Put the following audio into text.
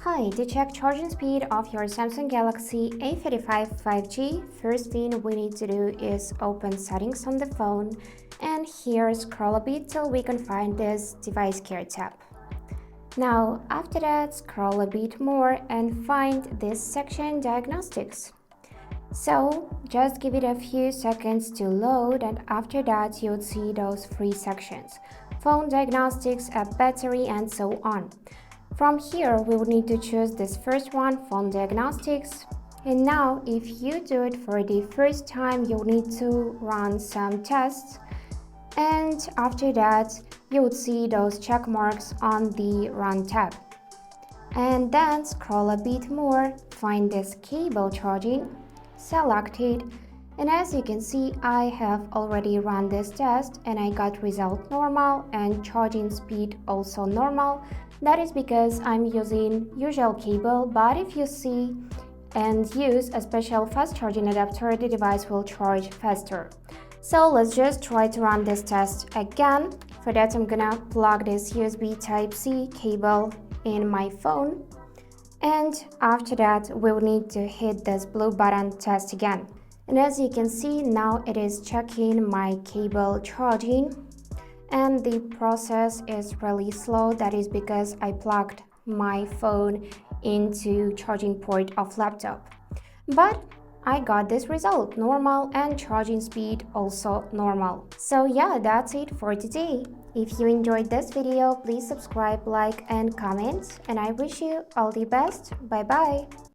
Hi, to check charging speed of your Samsung Galaxy A35 5G, first thing we need to do is open settings on the phone and here scroll a bit till we can find this device care tab. Now after that scroll a bit more and find this section diagnostics. So just give it a few seconds to load and after that you'll see those three sections: phone diagnostics, app battery and so on. From here, we will need to choose this first one, phone diagnostics. And now, if you do it for the first time, you'll need to run some tests. And after that, you would see those check marks on the Run tab. And then scroll a bit more, find this cable charging, select it. And as you can see, I have already run this test and I got result normal and charging speed also normal. That is because I'm using usual cable, but if you see and use a special fast charging adapter, the device will charge faster. So let's just try to run this test again. For that, I'm gonna plug this USB Type-C cable in my phone. And after that, we'll need to hit this blue button test again. And as you can see, now it is checking my cable charging. And the process is really slow. That is because I plugged my phone into charging port of laptop. But I got this result, normal, and charging speed also normal. So yeah, that's it for today. If you enjoyed this video, please subscribe, like, and comment. And I wish you all the best. Bye bye.